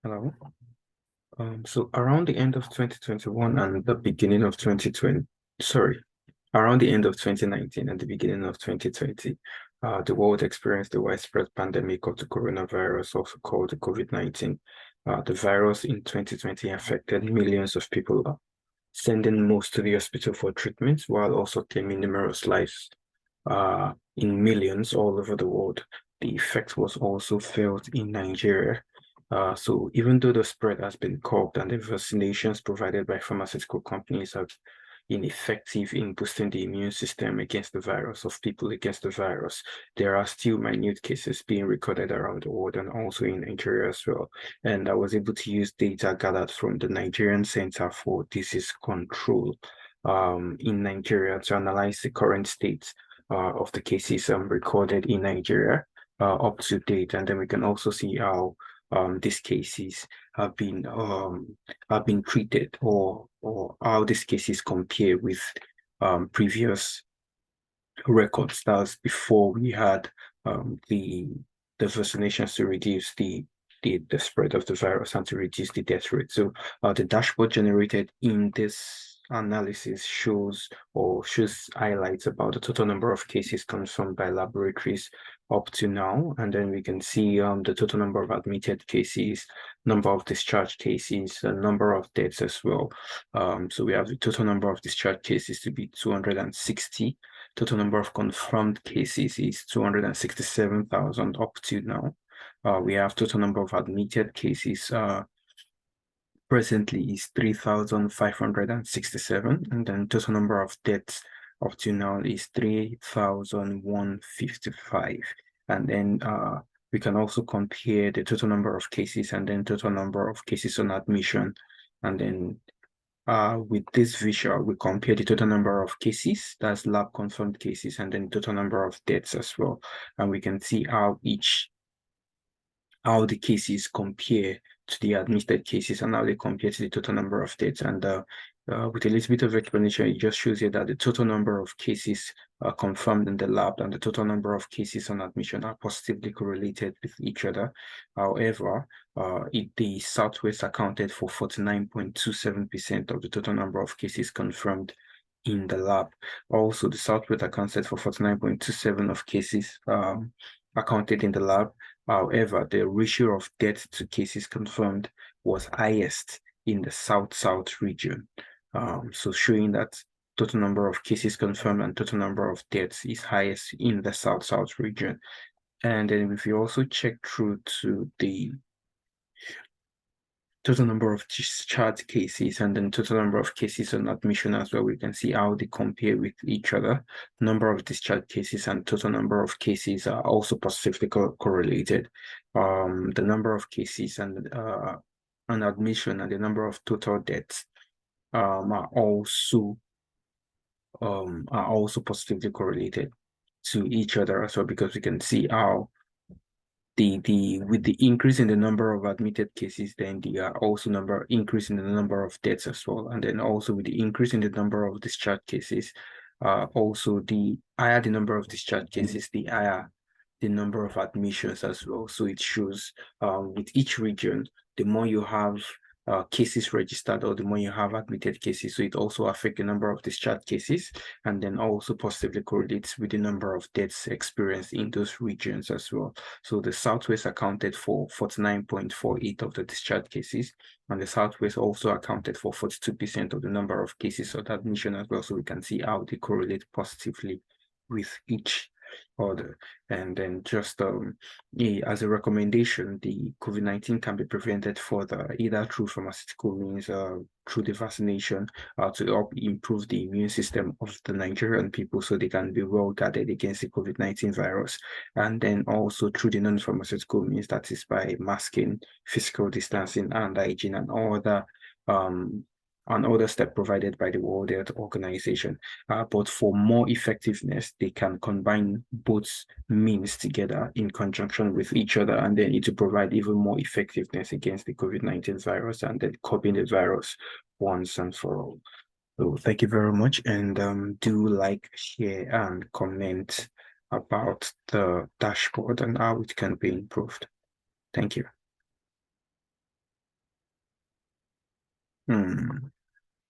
Hello. So around the end of 2021 and the beginning of 2020, sorry, around the end of 2019 and the beginning of 2020, the world experienced the widespread pandemic of the coronavirus, also called the COVID-19. The virus in 2020 affected millions of people, sending most to the hospital for treatment, while also claiming numerous lives in millions all over the world. The effect was also felt in Nigeria. So even though the spread has been curbed and the vaccinations provided by pharmaceutical companies have been effective in boosting the immune system against the virus, of people against the virus, there are still minute cases being recorded around the world and also in Nigeria as well. And I was able to use data gathered from the Nigerian Center for Disease Control in Nigeria to analyze the current state of the cases recorded in Nigeria up to date, and then we can also see how these cases have been treated, or how these cases compare with previous records. That's before we had the vaccinations to reduce the spread of the virus and to reduce the death rate. So the dashboard generated in this analysis shows highlights about the total number of cases confirmed by laboratories up to now, and then we can see the total number of admitted cases, number of discharged cases, the number of deaths as well. So we have the total number of discharged cases to be 260. Total number of confirmed cases is 267,000 up to now. We have total number of admitted cases presently is 3,567, and then total number of deaths up to now is 3,155. And then we can also compare the total number of cases and then total number of cases on admission. And then with this visual, we compare the total number of cases, that's lab confirmed cases, and then total number of deaths as well. And we can see how the cases compare to the admitted cases and how they compare to the total number of deaths. And with a little bit of explanation, it just shows you that the total number of cases confirmed in the lab and the total number of cases on admission are positively correlated with each other. However, the Southwest accounted for 49.27% of the total number of cases confirmed in the lab. Also, the Southwest accounted for 49.27% of cases accounted in the lab. However, the ratio of deaths to cases confirmed was highest in the South-South region. So showing that total number of cases confirmed and total number of deaths is highest in the South-South region. And then if you also check through to the total number of discharged cases and then total number of cases on admission as well, we can see how they compare with each other. Number of discharged cases and total number of cases are also positively correlated. The number of cases and on admission and the number of total deaths are also positively correlated to each other as well, because we can see how with the increase in the number of admitted cases, then the also increase in the number of deaths as well, and then also with the increase in the number of discharged cases, also the higher the number of discharged cases, the higher the number of admissions as well. So it shows with each region, the more you have cases registered or the more you have admitted cases, so it also affects the number of discharged cases, and then also positively correlates with the number of deaths experienced in those regions as well. So the Southwest accounted for 49.48% of the discharged cases, and the Southwest also accounted for 42% of the number of cases of admission as well. So we can see how they correlate positively with each other. And then just as a recommendation, the COVID-19 can be prevented further either through pharmaceutical means, through the vaccination, to help improve the immune system of the Nigerian people so they can be well guarded against the COVID-19 virus. And then also through the non-pharmaceutical means, that is by masking, physical distancing, and hygiene, and other steps provided by the World Health Organization. But for more effectiveness, they can combine both means together in conjunction with each other, and then it will provide even more effectiveness against the COVID-19 virus and then curbing the virus once and for all. So thank you very much, and do like, share, and comment about the dashboard and how it can be improved. Thank you. Hmm.